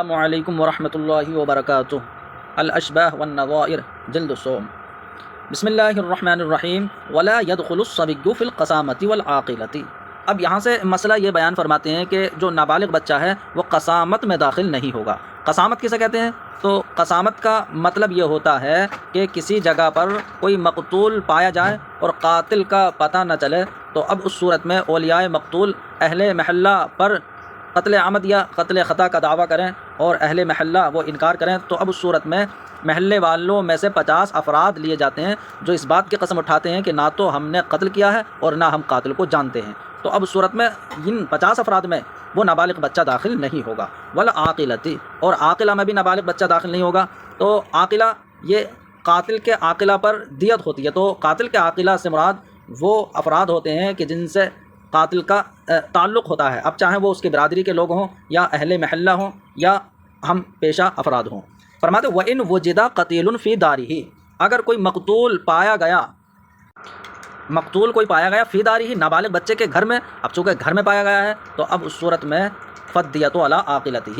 السلام علیکم ورحمۃ اللہ وبرکاتہ۔ الاشباہ والنظائر جلد صوم۔ بسم اللہ الرحمن الرحیم۔ ولا يدخل الصبی فی القسامۃ والعاقلۃ۔ اب یہاں سے مسئلہ یہ بیان فرماتے ہیں کہ جو نابالغ بچہ ہے وہ قسامت میں داخل نہیں ہوگا۔ قسامت کسے کہتے ہیں؟ تو قسامت کا مطلب یہ ہوتا ہے کہ کسی جگہ پر کوئی مقتول پایا جائے اور قاتل کا پتہ نہ چلے، تو اب اس صورت میں اولیاء مقتول اہل محلہ پر قتل عمد یا قتل خطا کا دعویٰ کریں اور اہل محلہ وہ انکار کریں، تو اب اس صورت میں محلے والوں میں سے 50 افراد لیے جاتے ہیں جو اس بات کی قسم اٹھاتے ہیں کہ نہ تو ہم نے قتل کیا ہے اور نہ ہم قاتل کو جانتے ہیں۔ تو اب اس صورت میں ان 50 افراد میں وہ نابالغ بچہ داخل نہیں ہوگا۔ والعاقلۃ، اور عاقلہ میں بھی نابالغ بچہ داخل نہیں ہوگا۔ تو عاقلہ یہ قاتل کے عاقلہ پر دیت ہوتی ہے، تو قاتل کے عاقلہ سے مراد وہ افراد ہوتے ہیں کہ جن سے قاتل کا تعلق ہوتا ہے، اب چاہیں وہ اس کے برادری کے لوگ ہوں یا اہل محلہ ہوں یا ہم پیشہ افراد ہوں۔ فرماتے وَإِنْ وُجِدَ قَتِيلٌ فِي دَارِهِ، اگر کوئی مقتول پایا گیا فی دارہ، نابالغ بچے کے گھر میں، اب چونکہ گھر میں پایا گیا ہے تو اب اس صورت میں فَالدِّيَةُ عَلَىٰ عَاقِلَتِهِ،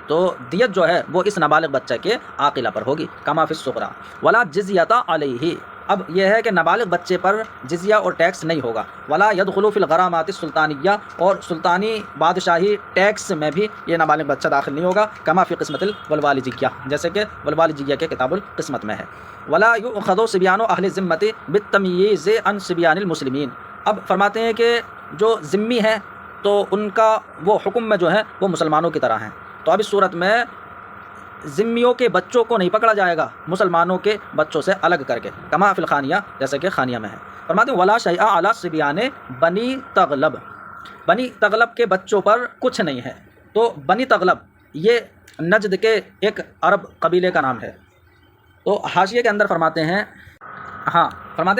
تو دیت جو ہے وہ اس نابالغ بچے کے عاقلہ پر ہوگی، کما فی الصغریٰ۔ وَلَا جِزْيَةَ عَلَيْهِ، اب یہ ہے کہ نابالغ بچے پر جزیہ اور ٹیکس نہیں ہوگا۔ ولا يدخل فی الغرامات السلطانیہ، اور سلطانی بادشاہی ٹیکس میں بھی یہ نابالغ بچہ داخل نہیں ہوگا، کما فی قسمت الولوالجیہ، جیسے کہ ولوالجیہ کے کتاب القسمت میں ہے۔ ولا یؤخذ صبیان اہل الذمۃ بالتمییز عن صبیان المسلمین، اب فرماتے ہیں کہ جو ذمی ہیں تو ان کا وہ حکم میں جو ہے وہ مسلمانوں کی طرح ہیں، تو اب اس صورت میں ذمیوں کے بچوں کو نہیں پکڑا جائے گا مسلمانوں کے بچوں سے الگ کر کے، کما فی الخانیہ، جیسے کہ خانیہ میں ہے۔ فرماتے ہیں ولا شیء علی صبیان بنی تغلب، بنی تغلب کے بچوں پر کچھ نہیں ہے۔ تو بنی تغلب یہ نجد کے ایک عرب قبیلے کا نام ہے۔ تو حاشیے کے اندر فرماتے ہیں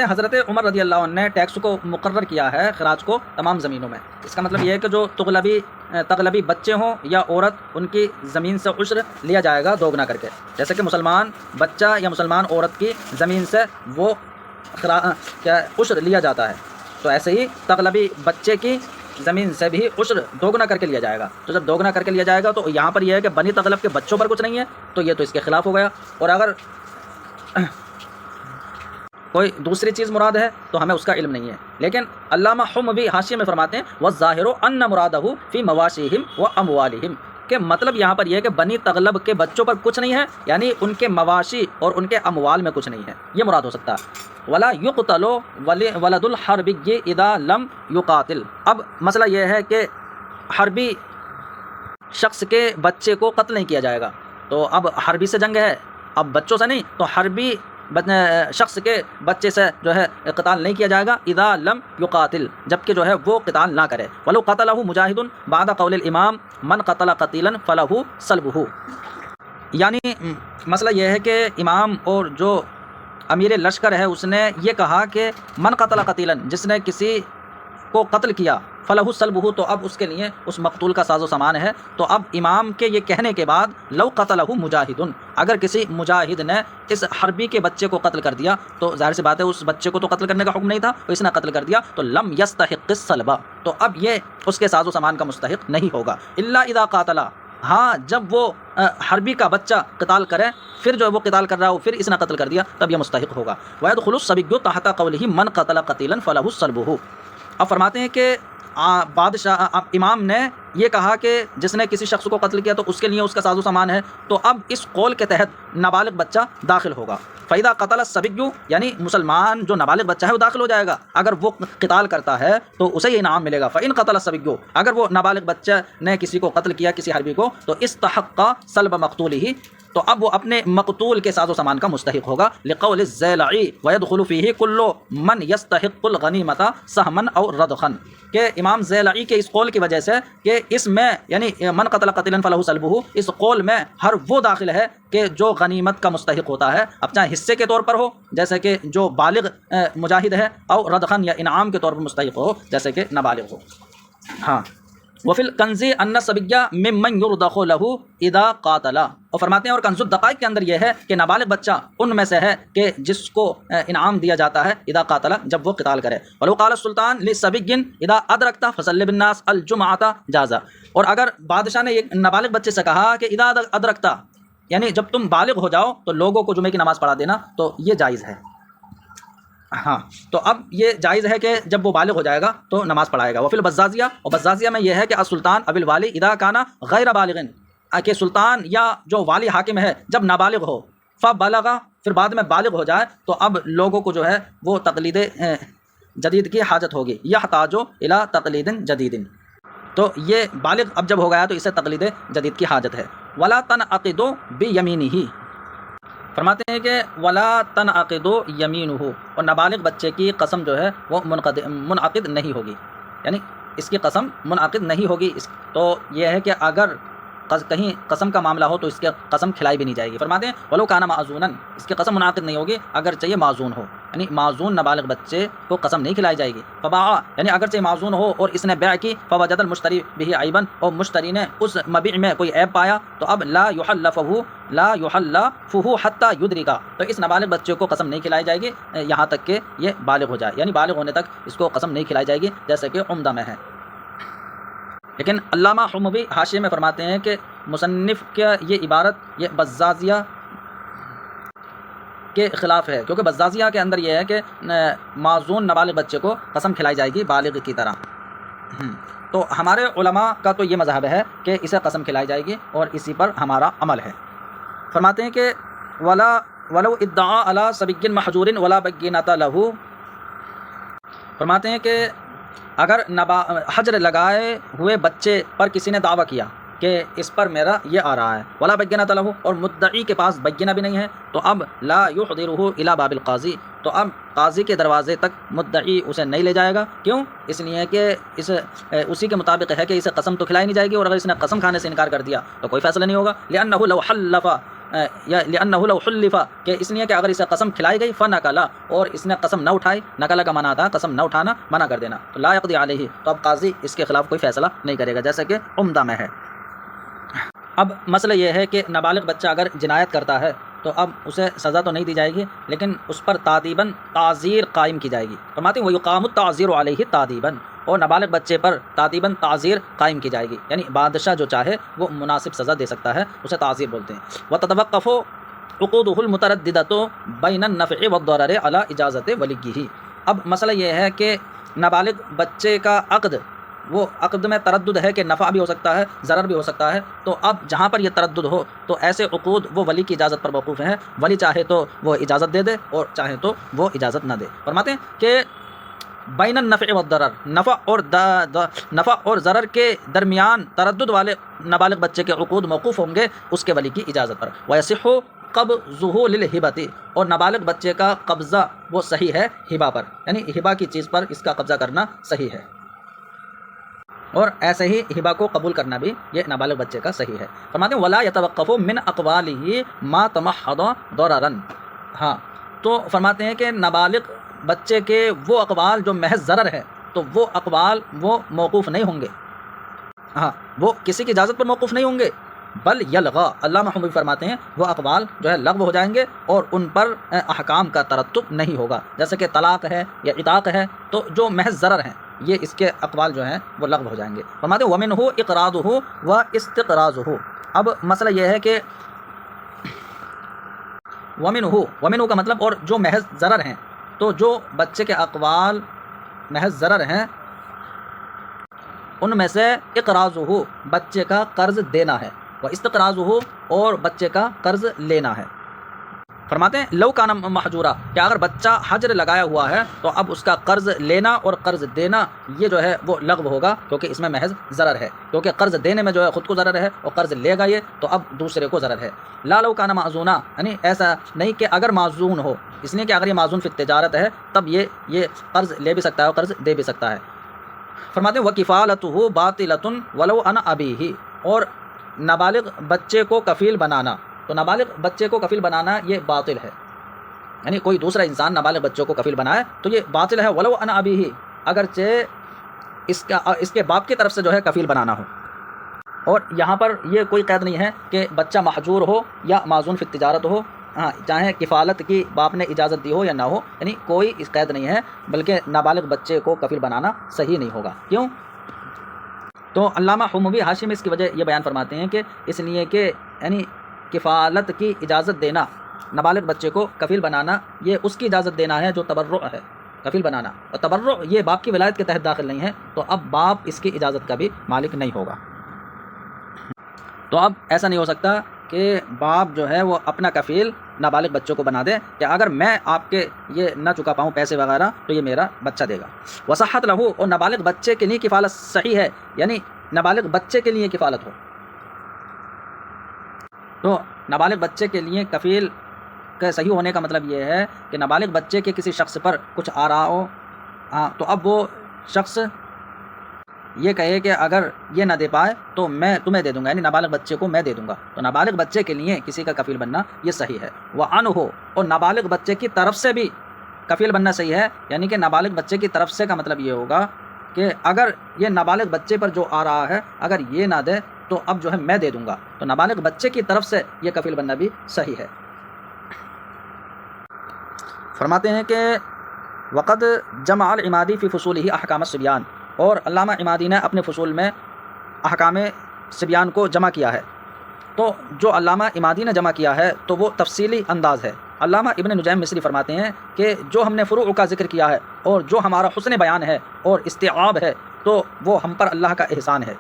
حضرت عمر رضی اللہ عنہ نے ٹیکس کو مقرر کیا ہے، خراج کو، تمام زمینوں میں۔ اس کا مطلب یہ ہے کہ جو تغلبی بچے ہوں یا عورت، ان کی زمین سے عشر لیا جائے گا دوگنا کر کے، جیسے کہ مسلمان بچہ یا مسلمان عورت کی زمین سے وہ عشر لیا جاتا ہے، تو ایسے ہی تغلبی بچے کی زمین سے بھی عشر دوگنا کر کے لیا جائے گا۔ تو جب دوگنا کر کے لیا جائے گا تو یہاں پر یہ ہے کہ بنی تغلب کے بچوں پر کچھ نہیں ہے، تو یہ تو اس کے خلاف ہو گیا، اور اگر کوئی دوسری چیز مراد ہے تو ہمیں اس کا علم نہیں ہے۔ لیکن علامہ حموی حاشیے میں فرماتے ہیں وَالظَّاهِرُ أَنَّ مُرَادَهُ فِي مَوَاشِيهِمْ وَأَمْوَالِهِمْ، کہ مطلب یہاں پر یہ ہے کہ بنی تغلب کے بچوں پر کچھ نہیں ہے، یعنی ان کے مواشی اور ان کے اموال میں کچھ نہیں ہے، یہ مراد ہو سکتا ہے۔ وَلَا يُقْتَلُ وَلَدُ الْحَرْبِيِّ إِذَا لَمْ يُقَاتِلْ، اب مسئلہ یہ ہے کہ حربی شخص کے بچے کو قتل نہیں کیا جائے گا، تو اب حربی سے جنگ ہے، اب بچوں سے نہیں، تو حربی شخص کے بچے سے جو ہے قتال نہیں کیا جائے گا، اذا لم یقاتل، جبکہ جو ہے وہ قتال نہ کرے۔ ولو قتلہ مجاہد بعد قول الامام من قتل قتیلا فلہ صلبہ، یعنی مسئلہ یہ ہے کہ امام اور جو امیر لشکر ہے اس نے یہ کہا کہ من قتل قتیلا، جس نے کسی کو قتل کیا، فلہ صلبہ، تو اب اس کے لیے اس مقتول کا ساز و سامان ہے۔ تو اب امام کے یہ کہنے کے بعد لو قتلہ مجاہد، اگر کسی مجاہد نے اس حربی کے بچے کو قتل کر دیا، تو ظاہر سی بات ہے اس بچے کو تو قتل کرنے کا حکم نہیں تھا، تو اس نے قتل کر دیا، تو لم یستحق الصلب، تو اب یہ اس کے ساز و سامان کا مستحق نہیں ہوگا، الا اذا قاتل، ہاں جب وہ حربی کا بچہ قتال کرے، پھر جو وہ قتال کر رہا ہو پھر اس نے قتل کر دیا، تب یہ مستحق ہوگا۔ وَيَدْخُلُ الصَّبِيُّ تَحْتَ قَوْلِهِ مَنْ قَتَلَ قَتِيلًا فَلَهُ صَلْبُهُ، اب فرماتے ہیں کہ امام نے یہ کہا کہ جس نے کسی شخص کو قتل کیا تو اس کے لیے اس کا ساز و سامان ہے، تو اب اس قول کے تحت نابالغ بچہ داخل ہوگا۔ فَإِذَا قَتَلَ الصَّبِيُّ، یعنی مسلمان جو نابالغ بچہ ہے وہ داخل ہو جائے گا، اگر وہ قتال کرتا ہے تو اسے یہ انعام ملے گا۔ فَإِن قَتَلَ الصَّبِيُّ، اگر وہ نابالغ بچہ نے کسی کو قتل کیا، کسی حربی کو، تو استحق صلب مقتولہ، تو اب وہ اپنے مقتول کے ساز و سامان کا مستحق ہوگا، لقول الزیلعی وَيَدْخُلُ فِيهِ كُلُّ مَنْ يَسْتَحِقُّ الْغَنِيمَةَ سَهْمًا أَوْ رَضْخًا، کہ امام زیلعی کے اس قول کی وجہ سے کہ اس میں یعنی من قتل قتیلا فلہ صلبہ، اس قول میں ہر وہ داخل ہے کہ جو غنیمت کا مستحق ہوتا ہے، اب چاہے حصے کے طور پر ہو جیسے کہ جو بالغ مجاہد ہے، اور ردخن یا انعام کے طور پر مستحق ہو جیسے کہ نابالغ ہو۔ ہاں، وفی الکنز ان الصبی ممن یرضخ له اذا قاتل، اور فرماتے ہیں اور کنز الدقائق کے اندر یہ ہے کہ نابالغ بچہ ان میں سے ہے کہ جس کو انعام دیا جاتا ہے اذا قاتل، جب وہ قتال کرے۔ ولو قال السلطان للصبی اذا ادرکت فصلی بالناس الجمعۃ جازا، اور اگر بادشاہ نے ایک نابالغ بچے سے کہا کہ اذا ادرکتا، یعنی جب تم بالغ ہو جاؤ تو لوگوں کو جمعے کی نماز پڑھا دینا، تو یہ جائز ہے۔ ہاں، تو اب یہ جائز ہے کہ جب وہ بالغ ہو جائے گا تو نماز پڑھائے گا۔ وفی البزازیہ، اور بزازیہ میں یہ ہے کہ السلطان اب الوالی اذا کان غیر بالغ، کہ سلطان یا جو والی حاکم ہے جب نابالغ ہو، فبلغ، پھر بعد میں بالغ ہو جائے، تو اب لوگوں کو جو ہے وہ تقلید جدید کی حاجت ہوگی، یحتاج الی تقلید جدید، تو یہ بالغ اب جب ہو گیا تو اسے تقلید جدید کی حاجت ہے۔ ولا تنعقد بیمینہ، فرماتے ہیں کہ ولا تنعقد یمینہ، اور نابالغ بچے کی قسم جو ہے وہ منعقد نہیں ہوگی، یعنی اس کی قسم منعقد نہیں ہوگی۔ تو یہ ہے کہ اگر کہیں قسم کا معاملہ ہو تو اس کی قسم کھلائی بھی نہیں جائے گی۔ فرماتے ہیں ولو کان معذونا، اس کی قسم منعقد نہیں ہوگی اگر چاہیے معذون ہو، یعنی معذون نابالغ بچے کو قسم نہیں کھلائی جائے گی۔ فباع، یعنی اگر چاہیے معذون ہو اور اس نے بیع کی، فوجد المشتری به عیبا، اور مشتری نے اس مبیع میں کوئی عیب پایا، تو اب لا یحلفه حتی یدرکا، تو اس نابالغ بچے کو قسم نہیں کھلائی جائے گی یہاں تک کہ یہ بالغ ہو جائے، یعنی بالغ ہونے تک اس کو قسم نہیں کھلائی جائے گی، جیسے کہ عمدہ میں ہے۔ لیکن علامہ حموی حاشیے میں فرماتے ہیں کہ مصنف کا یہ عبارت یہ بزازیہ کے خلاف ہے، کیونکہ بزازیہ کے اندر یہ ہے کہ معذون نابالغ بچے کو قسم کھلائی جائے گی بالغ کی طرح۔ تو ہمارے علماء کا تو یہ مذہب ہے کہ اسے قسم کھلائی جائے گی، اور اسی پر ہمارا عمل ہے۔ فرماتے ہیں کہ ولو ادعا علی صبی محجور ولا بینۃ لہ، فرماتے ہیں کہ اگر حجر لگائے ہوئے بچے پر کسی نے دعویٰ کیا کہ اس پر میرا یہ آ رہا ہے، ولا بینۃ لہ، اور مدعی کے پاس بینہ بھی نہیں ہے، تو اب لا یحضرہ الی باب القاضی، تو اب قاضی کے دروازے تک مدعی اسے نہیں لے جائے گا۔ کیوں؟ اس لیے کہ اسی کے مطابق ہے کہ اسے قسم تو کھلائی نہیں جائے گی، اور اگر اس نے قسم کھانے سے انکار کر دیا تو کوئی فیصلہ نہیں ہوگا۔ لأنہ لو حلف، کہ اس لیے کہ اگر اسے قسم کھلائی گئی فنقلا، اور اس نے قسم نہ اٹھائی، نقلا کا منع تھا قسم نہ اٹھانا، منع کر دینا، تو لا یقضی علیہ، تو اب قاضی اس کے خلاف کوئی فیصلہ نہیں کرے گا، جیسے کہ عمدہ میں ہے۔ اب مسئلہ یہ ہے کہ نابالغ بچہ اگر جنایت کرتا ہے تو اب اسے سزا تو نہیں دی جائے گی، لیکن اس پر تادیباً تعزیر قائم کی جائے گی۔ فرماتے ہیں وَيُقَامُ التَّعْزِيرُ عَلَيْهِ تادیباً، اور نابالغ بچے پر تادیباً تعزیر قائم کی جائے گی، یعنی بادشاہ جو چاہے وہ مناسب سزا دے سکتا ہے، اسے تعزیر بولتے ہیں۔ وَتَتَوَقَّفُ عُقُودُهُ الْمُتَرَدِّدَةُ بَيْنَ النَّفْعِ وَالضَّرَرِ عَلَى إِجَازَةِ وَلِيِّهِ، اب مسئلہ یہ ہے کہ نابالغ بچے کا عقد، وہ عقد میں تردد ہے کہ نفع بھی ہو سکتا ہے، ضرر بھی ہو سکتا ہے، تو اب جہاں پر یہ تردد ہو تو ایسے عقود وہ ولی کی اجازت پر موقوف ہیں، ولی چاہے تو وہ اجازت دے دے اور چاہے تو وہ اجازت نہ دے۔ فرماتے ہیں کہ بین النفع والضرر، نفع اور ضرر کے درمیان تردد والے نابالغ بچے کے عقود موقوف ہوں گے اس کے ولی کی اجازت پر۔ ویصح قبضہ للہبۃ، اور نابالغ بچے کا قبضہ وہ صحیح ہے ہبہ پر، یعنی ہبہ کی چیز پر اس کا قبضہ کرنا صحیح ہے، اور ایسے ہی ہبہ کو قبول کرنا بھی یہ نابالغ بچے کا صحیح ہے۔ فرماتے ہیں ولا یتوقف من اقوالہ ما تمحض ضررا، ہاں، تو فرماتے ہیں کہ نابالغ بچے کے وہ اقوال جو محض ضرر ہے تو وہ اقوال وہ موقوف نہیں ہوں گے، ہاں، وہ کسی کی اجازت پر موقوف نہیں ہوں گے، بل یلغا، علامہ حموی فرماتے ہیں وہ اقوال جو ہے لغو ہو جائیں گے اور ان پر احکام کا ترتب نہیں ہوگا، جیسے کہ طلاق ہے یا عتاق ہے، تو جو محض ضرر ہیں یہ اس کے اقوال جو ہیں وہ لغو ہو جائیں گے۔ فرماتے ہیں وَمِنْهُ اقراضه وَاستقراضه، اب مسئلہ یہ ہے کہ وَمِنْهُ کا مطلب، اور جو محض ضرر ہیں، تو جو بچے کے اقوال محض ضرر ہیں ان میں سے اقراضه، بچے کا قرض دینا ہے، وَاستقراضه، اور بچے کا قرض لینا ہے۔ فرماتے ہیں لو کان محجورا، کہ اگر بچہ حجر لگایا ہوا ہے تو اب اس کا قرض لینا اور قرض دینا یہ جو ہے وہ لغو ہوگا، کیونکہ اس میں محض ضرر ہے، کیونکہ قرض دینے میں جو ہے خود کو ضرر ہے اور قرض لے گا یہ تو اب دوسرے کو ضرر ہے۔ لا لو کان معذونا، یعنی ایسا نہیں کہ اگر معذون ہو، اس لیے کہ اگر یہ معذون فی التجارت ہے تب یہ قرض لے بھی سکتا ہے اور قرض دے بھی سکتا ہے۔ فرماتے ہیں وَكِفَالَتُهُ بَاطِلَةٌ وَلَوْ أَنَ أَبِيهِ، اور نابالغ بچے کو کفیل بنانا، تو نابالغ بچے کو کفیل بنانا یہ باطل ہے، یعنی کوئی دوسرا انسان نابالغ بچوں کو کفیل بنائے تو یہ باطل ہے، ولو ان ابیہ، اگرچہ اس کے باپ کی طرف سے جو ہے کفیل بنانا ہو۔ اور یہاں پر یہ کوئی قید نہیں ہے کہ بچہ محجور ہو یا معذون فی التجارت ہو، ہاں، چاہے کفالت کی باپ نے اجازت دی ہو یا نہ ہو، یعنی کوئی اس قید نہیں ہے، بلکہ نابالغ بچے کو کفیل بنانا صحیح نہیں ہوگا۔ کیوں؟ تو علامہ حموی حاشی میں اس کی وجہ یہ بیان فرماتے ہیں کہ اس لیے کہ یعنی کفالت کی اجازت دینا، نابالغ بچے کو کفیل بنانا، یہ اس کی اجازت دینا ہے جو تبرع ہے، کفیل بنانا، اور تبرع یہ باپ کی ولایت کے تحت داخل نہیں ہے، تو اب باپ اس کی اجازت کا بھی مالک نہیں ہوگا۔ تو اب ایسا نہیں ہو سکتا کہ باپ جو ہے وہ اپنا کفیل نابالغ بچوں کو بنا دے کہ اگر میں آپ کے یہ نہ چکا پاؤں پیسے وغیرہ تو یہ میرا بچہ دے گا۔ وصحت لہو، اور نابالغ بچے کے لیے کفالت صحیح ہے، یعنی نابالغ بچے کے لیے کفالت ہو۔ تو نابالغ بچے کے لیے کفیل کا صحیح ہونے کا مطلب یہ ہے کہ نابالغ بچے کے کسی شخص پر کچھ آ رہا ہو، تو اب وہ شخص یہ کہے کہ اگر یہ نہ دے پائے تو میں تمہیں دے دوں گا، یعنی نابالغ بچے کو میں دے دوں گا، تو نابالغ بچے کے لیے کسی کا کفیل بننا یہ صحیح ہے۔ وعنہ، اور نابالغ بچے کی طرف سے بھی کفیل بننا صحیح ہے، یعنی کہ نابالغ بچے کی طرف سے کا مطلب یہ ہوگا کہ اگر یہ نابالغ بچے پر جو آ رہا ہے اگر یہ نہ دے تو اب جو ہے میں دے دوں گا، تو نابالغ بچے کی طرف سے یہ کفیل بننا بھی صحیح ہے۔ فرماتے ہیں کہ وقد جمع العمادی فی فصولہ احکام الصبیان، اور علامہ عمادی نے اپنے فصول میں احکام صبیان کو جمع کیا ہے۔ تو جو علامہ عمادی نے جمع کیا ہے تو وہ تفصیلی انداز ہے۔ علامہ ابن نجیم مصری فرماتے ہیں کہ جو ہم نے فروع کا ذکر کیا ہے اور جو ہمارا حسن بیان ہے اور استیعاب ہے تو وہ ہم پر اللہ کا احسان ہے۔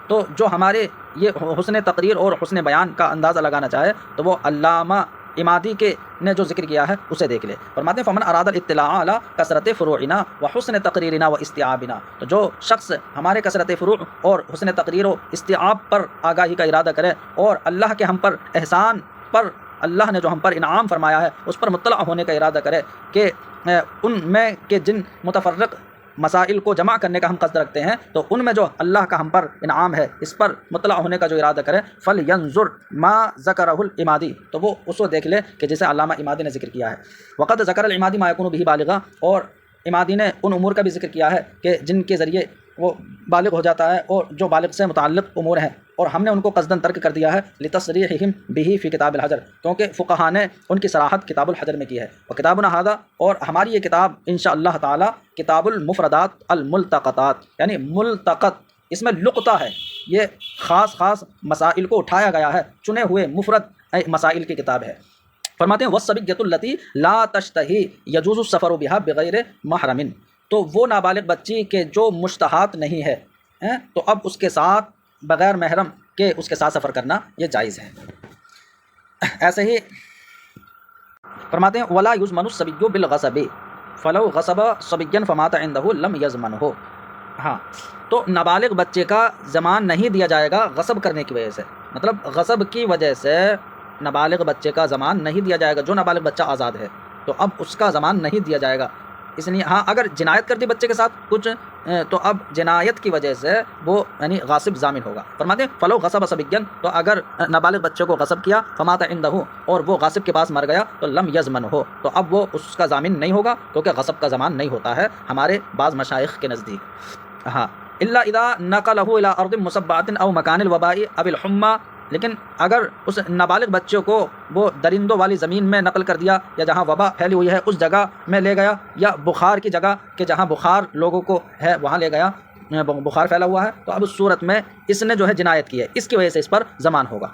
تو جو ہمارے یہ حسن تقریر اور حسن بیان کا اندازہ لگانا چاہے تو وہ علامہ عمادی کے نے جو ذکر کیا ہے اسے دیکھ لے۔ فرماتے ہیں فمن اراد الاطلاع علی کثرت فروعنا وحسن تقریرنا واستیعابنا، تو جو شخص ہمارے کثرت فروع اور حسن تقریر و استیعاب پر آگاہی کا ارادہ کرے اور اللہ کے ہم پر احسان پر، اللہ نے جو ہم پر انعام فرمایا ہے اس پر مطلع ہونے کا ارادہ کرے کہ ان میں کہ جن متفرق مسائل کو جمع کرنے کا ہم قصد رکھتے ہیں تو ان میں جو اللہ کا ہم پر انعام ہے اس پر مطلع ہونے کا جو ارادہ کرے، فَلْيَنْظُرْ مَا ذَكَرَهُ الْعِمَادِي، تو وہ اس کو دیکھ لے کہ جسے علامہ عمادی نے ذکر کیا ہے۔ وقد ذکر العمادی ما يكون به بالغا، اور عمادی نے ان امور کا بھی ذکر کیا ہے کہ جن کے ذریعے وہ بالغ ہو جاتا ہے اور جو بالغ سے متعلق امور ہیں، اور ہم نے ان کو قصداً ترک کر دیا ہے لتصریحہم بہ فی کتاب الحجر، کیونکہ فقہا نے ان کی صراحت کتاب الحجر میں کی ہے۔ وکتابنا ھذا، اور ہماری یہ کتاب انشاءاللہ تعالی کتاب المفردات الملتقطات، یعنی ملتقط اس میں لقطہ ہے، یہ خاص خاص مسائل کو اٹھایا گیا ہے، چنے ہوئے مفرد مسائل کی کتاب ہے۔ فرماتے ہیں والصبیۃ التی لا تشتہی یجوز السفر بها بغیر محرم، تو وہ نابالغ بچی کے جو مشتہات نہیں ہے تو اب اس کے ساتھ بغیر محرم کے اس کے ساتھ سفر کرنا یہ جائز ہے۔ ایسے ہی فرماتے ہیں ولا یضمن الصبی بالغصب فلو غصب صبیا فمات عنده لم یضمنہ، ہاں تو نابالغ بچے کا ضمان نہیں دیا جائے گا غصب کرنے کی وجہ سے، مطلب غصب کی وجہ سے نابالغ بچے کا ضمان نہیں دیا جائے گا۔ جو نابالغ بچہ آزاد ہے تو اب اس کا ضمان نہیں دیا جائے گا، اس لیے ہاں اگر جنایت کر دی بچے کے ساتھ کچھ تو اب جنایت کی وجہ سے وہ یعنی غاصب ضامن ہوگا۔ فرماتے ہیں فلو غصب صبیا، تو اگر نابالغ بچے کو غصب کیا فمات عنده، اور وہ غاصب کے پاس مر گیا تو لم یضمن ہو، تو اب وہ اس کا ضامن نہیں ہوگا کیونکہ غصب کا ضمان نہیں ہوتا ہے ہمارے بعض مشائخ کے نزدیک۔ ہاں الا اذا نقلہ الى ارض مصبعۃ او مکان الوباء اب الحمى، لیکن اگر اس نابالغ بچوں کو وہ درندوں والی زمین میں نقل کر دیا یا جہاں وبا پھیلی ہوئی ہے اس جگہ میں لے گیا، یا بخار کی جگہ کہ جہاں بخار لوگوں کو ہے وہاں لے گیا، بخار پھیلا ہوا ہے، تو اب اس صورت میں اس نے جو ہے جنایت کی ہے، اس کی وجہ سے اس پر ضمان ہوگا۔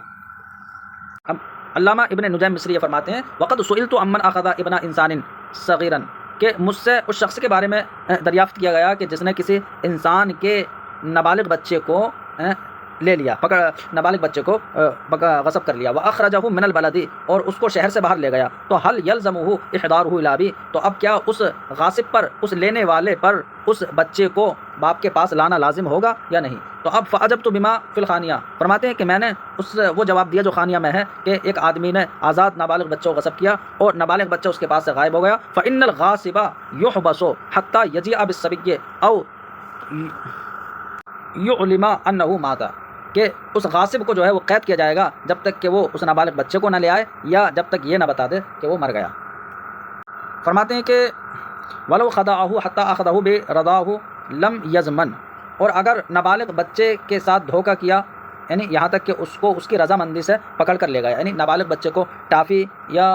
اب علامہ ابن نجیم مصری یہ فرماتے ہیں وقد سئلت عمن اخذ ابن انسان صغیرا، کہ مجھ سے اس شخص کے بارے میں دریافت کیا گیا کہ جس نے کسی انسان کے نابالغ بچے کو لے لیا، نابالغ بچے کو غصب کر لیا، وَأَخْرَجَهُ مِنَ الْبَلَدِ، اور اس کو شہر سے باہر لے گیا، تو هل يلزمه احضاره الى ابی، تو اب کیا اس غاصب پر، اس لینے والے پر اس بچے کو باپ کے پاس لانا لازم ہوگا یا نہیں؟ تو اب فعجبت بما فی الخانیہ، فرماتے ہیں کہ میں نے وہ جواب دیا جو خانیہ میں ہے کہ ایک آدمی نے آزاد نابالغ بچوں کو غصب کیا اور نابالغ بچہ اس کے پاس سے غائب ہو گیا، فإن الغاصب يحبس حتى يجيء بالصبي او يعلم انه مات، کہ اس غاصب کو جو ہے وہ قید کیا جائے گا جب تک کہ وہ اس نابالغ بچے کو نہ لے آئے یا جب تک یہ نہ بتا دے کہ وہ مر گیا۔ فرماتے ہیں کہ ولو خدعه حتى اخذه برضاه لم يضمن، اور اگر نابالغ بچے کے ساتھ دھوکہ کیا یعنی یہاں تک کہ اس کو اس کی رضامندی سے پکڑ کر لے گیا، یعنی نابالغ بچے کو ٹافی یا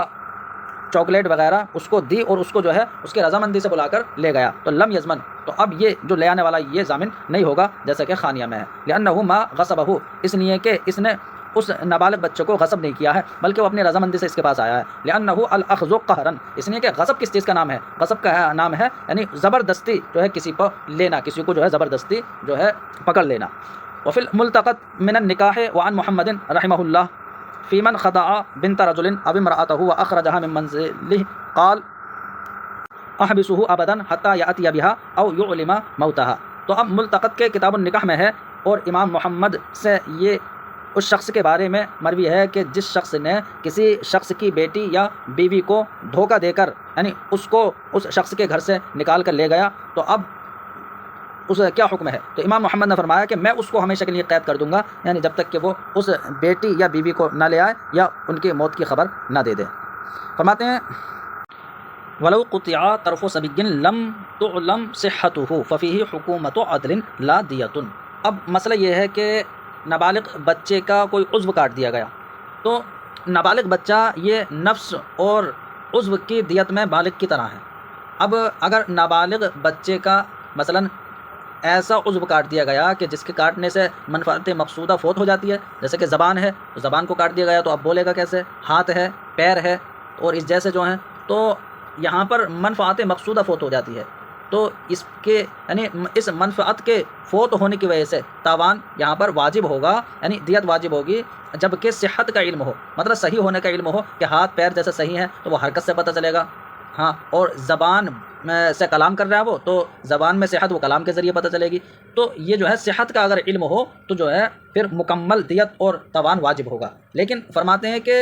چاکلیٹ وغیرہ اس کو دی اور اس کو جو ہے اس کی رضامندی سے بلا کر لے گیا تو لم یزمن، تو اب یہ جو لے آنے والا یہ ضامن نہیں ہوگا جیسا کہ خانیہ میں ہے، لأنہ ما غصبہ، اس لیے کہ اس نے اس نابالغ بچے کو غصب نہیں کیا ہے بلکہ وہ اپنی رضامندی سے اس کے پاس آیا ہے، لأنہ الاخذ قہرا، اس لیے کہ غصب کس چیز کا نام ہے، غصب کا نام ہے یعنی زبردستی جو ہے کسی پر لینا، کسی کو جو ہے زبردستی جو ہے پکڑ لینا۔ وفی الملتقط من النکاح وعن محمد رحمہ اللہ فی من خدع بنت رجل اب امرأته واخرجها من منزله قال احبسه ابدا حتى یأتی بها او یعلم موتها۔ تو اب ملتقط کے کتاب النکاح میں ہے اور امام محمد سے یہ اس شخص کے بارے میں مروی ہے کہ جس شخص نے کسی شخص کی بیٹی یا بیوی کو دھوکہ دے کر یعنی اس کو اس شخص کے گھر سے نکال کر لے گیا تو اب اس کیا حکم ہے، تو امام محمد نے فرمایا کہ میں اس کو ہمیشہ کے لیے قید کر دوں گا، یعنی جب تک کہ وہ اس بیٹی یا بیوی کو نہ لے آئے یا ان کی موت کی خبر نہ دے دے۔ فرماتے ہیں ولو قطع طرف صبی لم تعلم صحته ففيه حکومت عدل لا دیت۔ اب مسئلہ یہ ہے کہ نابالغ بچے کا کوئی عضو کاٹ دیا گیا تو نابالغ بچہ یہ نفس اور عضو کی دیت میں بالغ کی طرح ہے۔ اب اگر نابالغ بچے کا مثلاً ایسا عضو کاٹ دیا گیا کہ جس کے کاٹنے سے منفعت مقصودہ فوت ہو جاتی ہے، جیسے کہ زبان ہے تو زبان کو کاٹ دیا گیا تو اب بولے گا کیسے، ہاتھ ہے، پیر ہے اور اس جیسے جو ہیں، تو یہاں پر منفعت مقصودہ فوت ہو جاتی ہے، تو اس کے یعنی اس منفعت کے فوت ہونے کی وجہ سے تاوان یہاں پر واجب ہوگا، یعنی دیت واجب ہوگی جب کہ صحت کا علم ہو، مطلب صحیح ہونے کا علم ہو کہ ہاتھ پیر جیسے صحیح ہیں تو وہ حرکت سے پتہ چلے گا، ہاں، اور زبان سے کلام کر رہا ہے وہ تو زبان میں صحت وہ کلام کے ذریعے پتہ چلے گی، تو یہ جو ہے صحت کا اگر علم ہو تو جو ہے پھر مکمل دیت اور تاوان واجب ہوگا۔ لیکن فرماتے ہیں کہ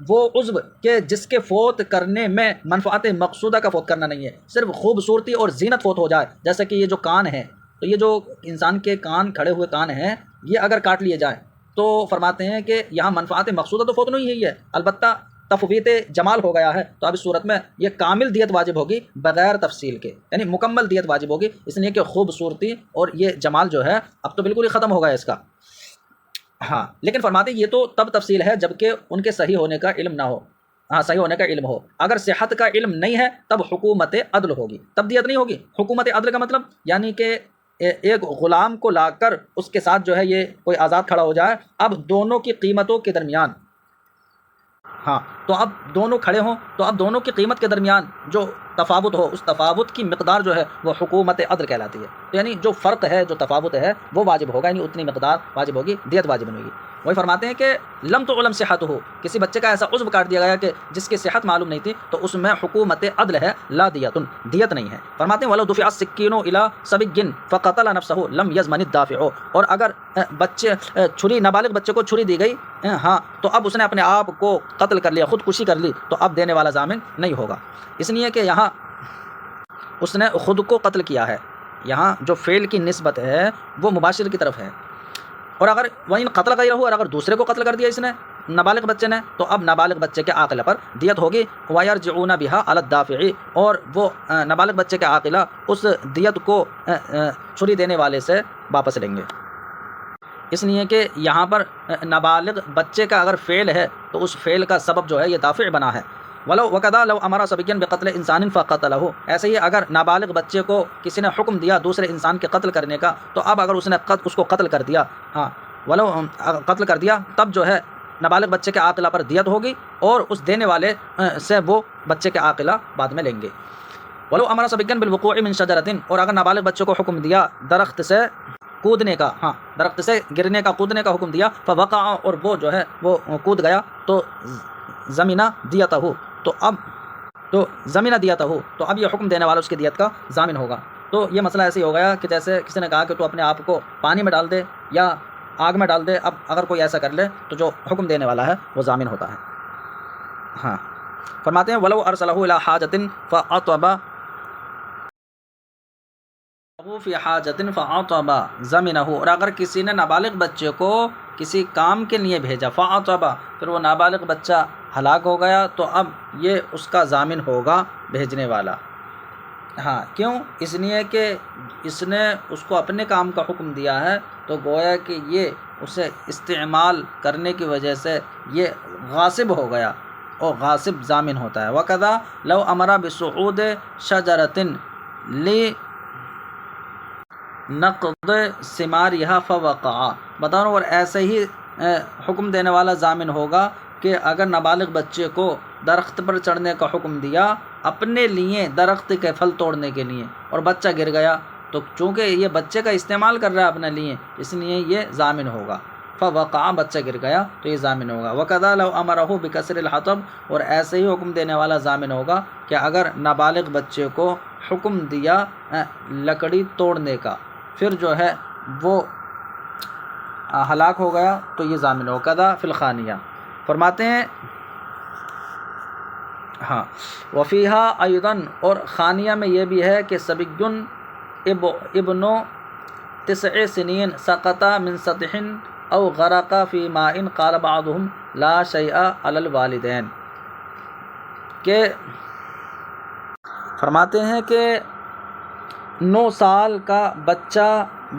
وہ عضو کہ جس کے فوت کرنے میں منفعت مقصودہ کا فوت کرنا نہیں ہے، صرف خوبصورتی اور زینت فوت ہو جائے، جیسے کہ یہ جو کان ہیں تو یہ جو انسان کے کان کھڑے ہوئے کان ہیں یہ اگر کاٹ لیے جائیں تو فرماتے ہیں کہ یہاں منفعت مقصودہ تو فوت نہیں ہوئی ہے، البتہ تفویت جمال ہو گیا ہے، تو اب اس صورت میں یہ کامل دیت واجب ہوگی بغیر تفصیل کے، یعنی مکمل دیت واجب ہوگی، اس لیے کہ خوبصورتی اور یہ جمال جو ہے اب تو بالکل ہی ختم ہو گیا اس کا، ہاں، لیکن فرماتے ہیں یہ تو تب تفصیل ہے جب کہ ان کے صحیح ہونے کا علم نہ ہو، ہاں صحیح ہونے کا علم ہو، اگر صحت کا علم نہیں ہے تب حکومت عدل ہوگی، تب دیت نہیں ہوگی۔ حکومت عدل کا مطلب یعنی کہ ایک غلام کو لا کر اس کے ساتھ جو ہے یہ کوئی آزاد کھڑا ہو جائے، اب دونوں کی قیمتوں کے درمیان، ہاں، تو اب دونوں کھڑے ہوں تو اب دونوں کی قیمت کے درمیان جو تفاوت ہو اس تفاوت کی مقدار جو ہے وہ حکومت عدل کہلاتی ہے، یعنی جو فرق ہے جو تفاوت ہے وہ واجب ہوگا، یعنی اتنی مقدار واجب ہوگی، دیت واجب نہیں ہوگی۔ وہی فرماتے ہیں کہ لم تعلم صحت ہو، کسی بچے کا ایسا عضو کاٹ دیا گیا کہ جس کی صحت معلوم نہیں تھی تو اس میں حکومت عدل ہے، لا دیت، دیت نہیں ہے۔ فرماتے ہیں ولو دفع السکین الی صبی فقتل نفسه لم یضمن الدافع، اور اگر بچے چھری نابالغ بچے کو چھری دی گئی، ہاں، تو اب اس نے اپنے آپ کو قتل کر لیا، خودکشی کر لی، تو اب دینے والا ضامن نہیں ہوگا، اس لیے کہ یہاں اس نے خود کو قتل کیا ہے، یہاں جو فعل کی نسبت ہے وہ مباشر کی طرف ہے، اور اگر وہیں قتل غیرہ ہو، اور اگر دوسرے کو قتل کر دیا اس نے نابالغ بچے نے، تو اب نابالغ بچے کے عاقلہ پر دیت ہوگی، وَيَرْجِعُونَ بِهَا عَلَى الدَّافِعِ، اور وہ نابالغ بچے کے عاقلہ اس دیت کو چھری دینے والے سے واپس لیں گے، اس لیے کہ یہاں پر نابالغ بچے کا اگر فعل ہے تو اس فعل کا سبب جو ہے یہ دافع بنا ہے۔ ولو وقدا لو امر صبیا بقتل انسان فقتلہ، ایسے ہی اگر نابالغ بچے کو کسی نے حکم دیا دوسرے انسان کے قتل کرنے کا، تو اب اگر اس نے اس کو قتل کر دیا، ہاں، ولو قتل کر دیا، تب جو ہے نابالغ بچے کے عاقلہ پر دیت ہوگی، اور اس دینے والے سے وہ بچے کے عاقلہ بعد میں لیں گے۔ ولو امر صبیا بالوقوع من شجرۃ، اور اگر نابالغ بچے کو حکم دیا درخت سے کودنے کا، ہاں، درخت سے گرنے کا، کودنے کا حکم دیا، فوقع، اور وہ جو ہے وہ کود گیا، تو زمینہ دیتہ، تو زمینہ دیتہ، تو اب یہ حکم دینے والا اس کی دیت کا ضامن ہوگا۔ تو یہ مسئلہ ایسے ہی ہو گیا کہ جیسے کسی نے کہا کہ تو اپنے آپ کو پانی میں ڈال دے یا آگ میں ڈال دے، اب اگر کوئی ایسا کر لے تو جو حکم دینے والا ہے وہ ضامن ہوتا ہے، ہاں۔ فرماتے ہیں ولو ارسلہ الی حاجۃ فعطب فی حاجۃ فعطب ضمنہ، اور اگر کسی نے نابالغ بچے کو کسی کام کے لیے بھیجا، فعطب، پھر وہ نابالغ بچہ ہلاک ہو گیا، تو اب یہ اس کا ضامن ہوگا بھیجنے والا، ہاں، کیوں؟ اس لیے کہ اس نے اس کو اپنے کام کا حکم دیا ہے، تو گویا کہ یہ اسے استعمال کرنے کی وجہ سے یہ غاصب ہو گیا، اور غاصب ضامن ہوتا ہے۔ وَقَذَا لَوْ أَمَرَ بِصُعُودِ شَجَرَةٍ لِنَقْضِ ثِمَارِهَا فَوَقَعَ، بتا رہا ہوں، اور ایسے ہی حکم دینے والا ضامن ہوگا کہ اگر نابالغ بچے کو درخت پر چڑھنے کا حکم دیا اپنے لیے درخت کے پھل توڑنے کے لیے، اور بچہ گر گیا، تو چونکہ یہ بچے کا استعمال کر رہا ہے اپنے لیے، اس لیے یہ ضامن ہوگا۔ فوقع، بچہ گر گیا تو یہ ضامن ہوگا۔ وَكَذَا لَوْ أَمَرَهُ بِكَسْرِ الْحَطَبِ، اور ایسے ہی حکم دینے والا ضامن ہوگا کہ اگر نابالغ بچے کو حکم دیا لکڑی توڑنے کا، پھر جو ہے وہ ہلاک ہو گیا تو یہ ضامن ہوگا۔ قَذَا فِي الْخَانِيَةِ، فرماتے ہیں ہاں وفیہا ایضاً، اور خانیہ میں یہ بھی ہے کہ صبی ابن 9 سنین سقط من سطح او غرق فی ماء قال بعضهم لا شیء علی الوالدین، کہ فرماتے ہیں کہ 9 سال کا بچہ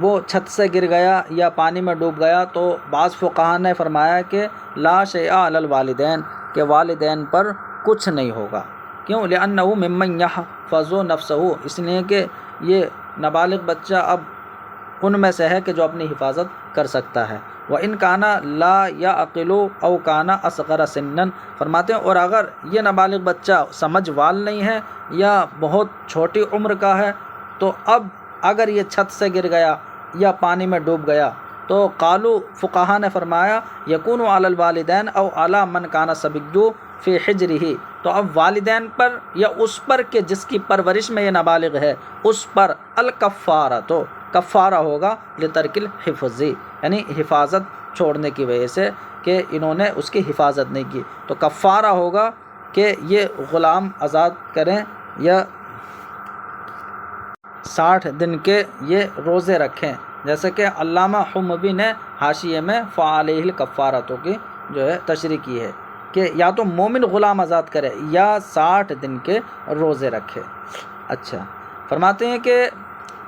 وہ چھت سے گر گیا یا پانی میں ڈوب گیا تو بعض فقہا نے فرمایا کہ لا شیء علی الوالدین، کہ والدین پر کچھ نہیں ہوگا۔ کیوں؟ لأنہ ممن یحفظ نفسہ، اس لیے کہ یہ نابالغ بچہ اب ان میں سے ہے کہ جو اپنی حفاظت کر سکتا ہے۔ وَإِنْ كَانَ لَا يَعْقِلُ أَوْ كَانَ أَصْغَرَ سِنًّا، فرماتے ہیں اور اگر یہ نابالغ بچہ سمجھ وال نہیں ہے یا بہت چھوٹی عمر کا ہے، تو اب اگر یہ چھت سے گر گیا یا پانی میں ڈوب گیا تو قالو، فقہا نے فرمایا یکون علی الوالدین او علی من کان صبی فی حجرہ، تو اب والدین پر یا اس پر کہ جس کی پرورش میں یہ نابالغ ہے اس پر الکفارہ، تو کفارہ ہوگا لترک الحفظ، یعنی حفاظت چھوڑنے کی وجہ سے کہ انہوں نے اس کی حفاظت نہیں کی، تو کفارہ ہوگا کہ یہ غلام آزاد کریں یا 60 دن کے یہ روزے رکھیں، جیسے کہ علامہ حموی نے حاشیے میں فعلیہ الکفارۃ کی جو ہے تشریح کی ہے کہ یا تو مومن غلام آزاد کرے یا 60 دن کے روزے رکھے۔ اچھا، فرماتے ہیں کہ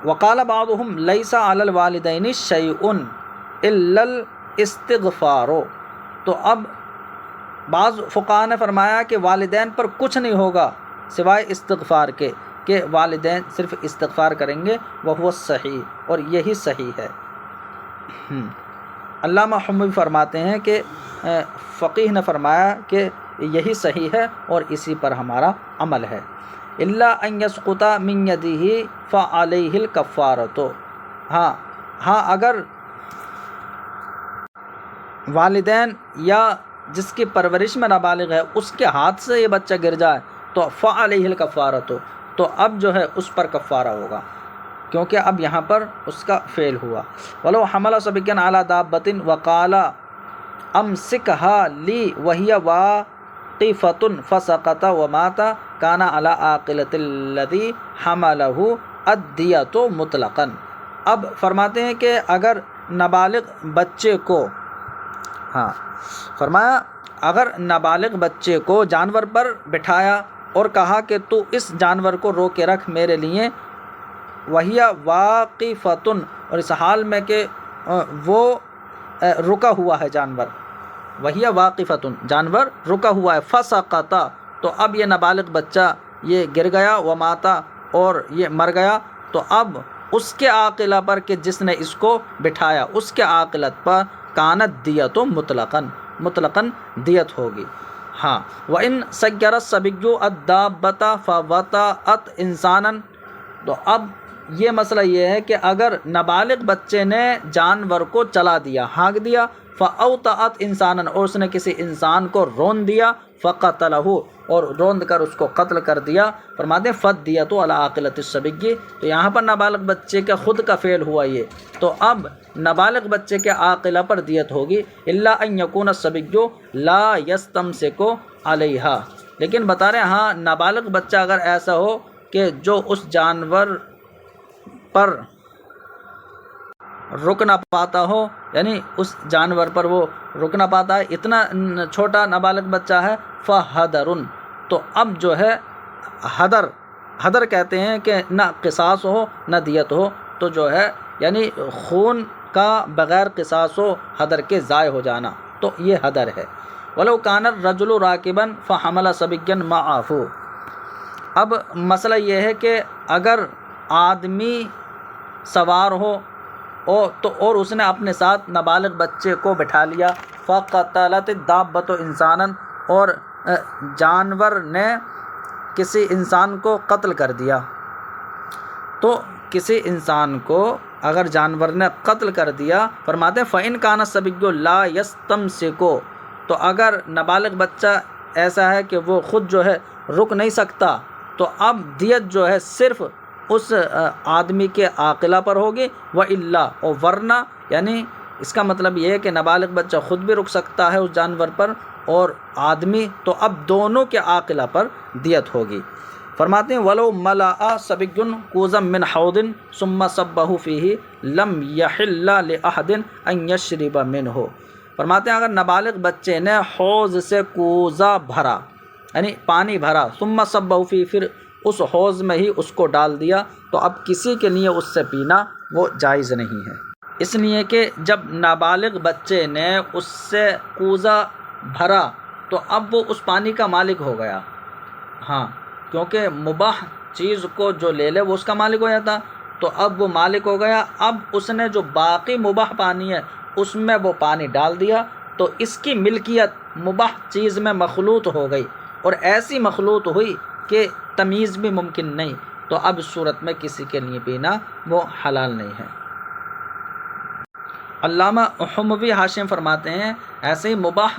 وقال بعضهم لیس علی الوالدین شیء الا الاستغفار، تو اب بعض فقہا نے فرمایا کہ والدین پر کچھ نہیں ہوگا سوائے استغفار کے، کہ والدین صرف استغفار کریں گے، وہ صحیح، اور یہی صحیح ہے۔ علامہ حموی فرماتے ہیں کہ فقیہ نے فرمایا کہ یہی صحیح ہے اور اسی پر ہمارا عمل ہے۔ الا ان یسقط من یدہ فعلیہ الکفارۃ، ہاں اگر والدین یا جس کی پرورش میں نابالغ ہے اس کے ہاتھ سے یہ بچہ گر جائے تو فعلیہ الکفارۃ، تو اب جو ہے اس پر کفارہ ہوگا، کیونکہ اب یہاں پر اس کا فعل ہوا۔ ولو حمل صبیا علی دابۃ وقال امسکھا لی وہی واقفۃ فسقط ومات کان علی عاقلۃ الذی حملہ الدیۃ مطلقا، اب فرماتے ہیں کہ اگر نابالغ بچے کو فرمایا اگر نابالغ بچے کو جانور پر بٹھایا اور کہا کہ تو اس جانور کو رو کے رکھ میرے لیے، وہی واقفتن، اور اس حال میں کہ وہ رکا ہوا ہے جانور، وہی واقفتن، جانور رکا ہوا ہے، فسقط، تو اب یہ نابالغ بچہ یہ گر گیا، وماتا، اور یہ مر گیا، تو اب اس کے عاقلہ پر کہ جس نے اس کو بٹھایا اس کے عاقلت پر کانت دیت مطلقاً دیت ہوگی۔ ہاں وَإِن سَيَّرَ الصَّبِيُّ الدَّابَّةَ فَوَطَأَتْ إِنسَانًا، تو اب یہ مسئلہ یہ ہے کہ اگر نابالغ بچے نے جانور کو چلا دیا، ہانک دیا، فَأَوْطَأَتْ إِنسَانًا، اور اس نے کسی انسان کو رون دیا، فَقَتَلَهُ، اور روند کر اس کو قتل کر دیا، فرماتے ہیں فَالدِّيَةُ عَلَىٰ عَاقِلَةِ الصَّبِيِّ، تو یہاں پر نابالغ بچے کے خود کا فعل ہوا یہ، تو اب نابالغ بچے کے عاقلہ پر دیت ہوگی، الا ان یکون الصبی لا یستمسک علیہا، لیکن بتا رہے ہیں ہاں نابالغ بچہ اگر ایسا ہو کہ جو اس جانور پر رک نہ پاتا ہو، یعنی اس جانور پر وہ رک نہ پاتا ہے، اتنا چھوٹا نابالغ بچہ ہے، فحدرن، تو اب جو ہے حدر کہتے ہیں کہ نہ قصاص ہو نہ دیت ہو، تو جو ہے یعنی خون کا بغیر قصاص و حدر کے ضائع ہو جانا، تو یہ حدر ہے۔ ولو کان الرجل راکبا فحمل صبیا معه. اب مسئلہ یہ ہے کہ اگر آدمی سوار ہو اور اس نے اپنے ساتھ نابالغ بچے کو بٹھا لیا، فقتلت الدابۃ انسانا، اور جانور نے کسی انسان کو قتل کر دیا، تو کسی انسان کو اگر جانور نے قتل کر دیا، فرماتے ہیں فَإِنْ كَانَ الصَّبِيُّ لَا يَسْتَمْسِكُ، تو اگر نابالغ بچہ ایسا ہے کہ وہ خود جو ہے رک نہیں سکتا، تو اب دیت جو ہے صرف اس آدمی کے عاقلہ پر ہوگی، وَإِلَّا، اور ورنہ، یعنی اس کا مطلب یہ ہے کہ نابالغ بچہ خود بھی رک سکتا ہے اس جانور پر اور آدمی، تو اب دونوں کے عاقلہ پر دیت ہوگی. فرماتے ہیں وَلَوْ مَلَأَ صَبِيٌّ كُوزًا مِّنْ حَوْضٍ ثُمَّ صَبَّهُ فِيهِ لَمْ يَحِلَّ لِأَحَدٍ أَن يَشْرِبَ مِنْهُ. فرماتے ہیں اگر نابالغ بچے نے حوض سے کوزہ بھرا، یعنی پانی بھرا، ثم صَبَّهُ فِيهِ، پھر اس حوض میں ہی اس کو ڈال دیا، تو اب کسی کے لیے اس سے پینا وہ جائز نہیں ہے، اس لیے کہ جب نابالغ بچے نے اس سے کوزہ بھرا تو اب وہ اس پانی کا مالک ہو گیا. ہاں، کیونکہ مباح چیز کو جو لے لے وہ اس کا مالک ہو جاتا، تو اب وہ مالک ہو گیا. اب اس نے جو باقی مباح پانی ہے اس میں وہ پانی ڈال دیا، تو اس کی ملکیت مباح چیز میں مخلوط ہو گئی، اور ایسی مخلوط ہوئی کہ تمیز بھی ممکن نہیں، تو اب اس صورت میں کسی کے لیے پینا وہ حلال نہیں ہے. علامہ حموی حاشیہ فرماتے ہیں ایسے ہی مباح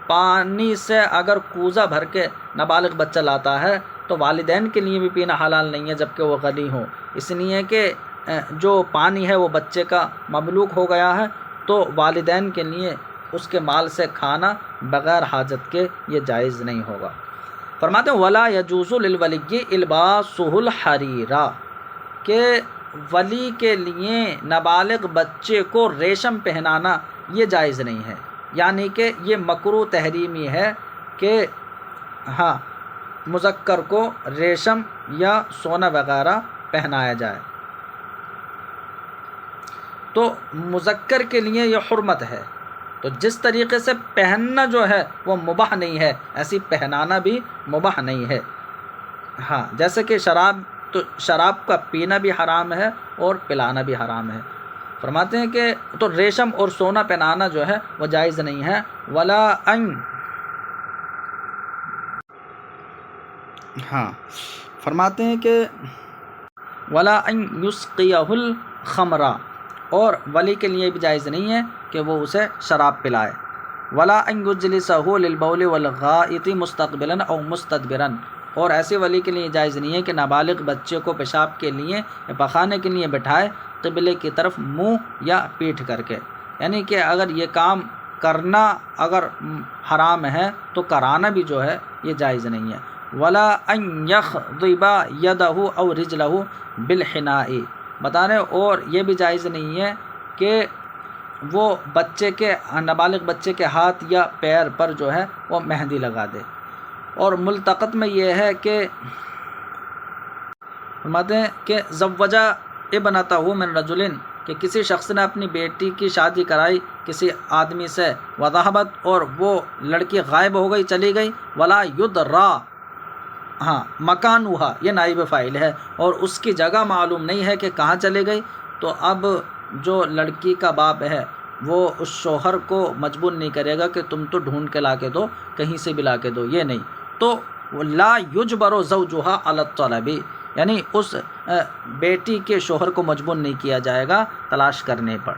پانی سے اگر کوزہ بھر کے نابالغ بچہ لاتا ہے تو والدین کے لیے بھی پینا حلال نہیں ہے جبکہ وہ غنی ہوں، اس لیے کہ جو پانی ہے وہ بچے کا مملوک ہو گیا ہے، تو والدین کے لیے اس کے مال سے کھانا بغیر حاجت کے یہ جائز نہیں ہوگا. فرماتے ہیں وَلَا يَجُوزُ لِلْوَلِيِّ إِلْبَاسُهُ الْحَرِيرَ، کہ ولی کے لیے نابالغ بچے کو ریشم پہنانا یہ جائز نہیں ہے، یعنی کہ یہ مکروہ تحریمی ہے کہ ہاں مذکر کو ریشم یا سونا وغیرہ پہنایا جائے. تو مذکر کے لیے یہ حرمت ہے، تو جس طریقے سے پہننا جو ہے وہ مباح نہیں ہے، ایسی پہنانا بھی مباح نہیں ہے. ہاں، جیسے کہ شراب کا پینا بھی حرام ہے اور پلانا بھی حرام ہے. فرماتے ہیں کہ تو ریشم اور سونا پہنانا جو ہے وہ جائز نہیں ہے. فرماتے ہیں کہ وَلَا أَن يُسْقِيَهُ الْخَمْرَ، اور ولی کے لیے بھی جائز نہیں ہے کہ وہ اسے شراب پلائے. وَلَا أَن يُجْلِسَهُ لِلْبَوْلِ وَالْغَائِطِ مُسْتَقْبِلًا أَوْ مُسْتَدْبِرًا، اور ایسے ولی کے لیے جائز نہیں ہے کہ نابالغ بچے کو پیشاب کے لیے یا پخانے کے لیے بٹھائے قبلے کی طرف منہ یا پیٹھ کر کے، یعنی کہ اگر یہ کام کرنا اگر حرام ہے تو کرانا بھی جو ہے یہ جائز نہیں ہے. وَلَا أَن يَخْضِبَ يَدَهُ أَوْ رِجْلَهُ بِالْحِنَاءِ، بتانے اور یہ بھی جائز نہیں ہے کہ وہ نابالغ بچے کے ہاتھ یا پیر پر جو ہے وہ مہندی لگا دے. اور ملتقط میں یہ ہے کہ فرماتے ہیں کہ زوجہ ابنتہ من رجل، کہ کسی شخص نے اپنی بیٹی کی شادی کرائی کسی آدمی سے، وذهبت، اور وہ لڑکی غائب ہو گئی، چلی گئی، ولا یدرا، ہاں مکانھا یہ نائب فاعل ہے، اور اس کی جگہ معلوم نہیں ہے کہ کہاں چلے گئی، تو اب جو لڑکی کا باپ ہے وہ اس شوہر کو مجبور نہیں کرے گا کہ تم تو ڈھونڈ کے لا کے دو، کہیں سے بھی لا کے دو، یہ نہیں. تو لا یجبر زوجھا علی الطلب، یعنی اس بیٹی کے شوہر کو مجبور نہیں کیا جائے گا تلاش کرنے پر.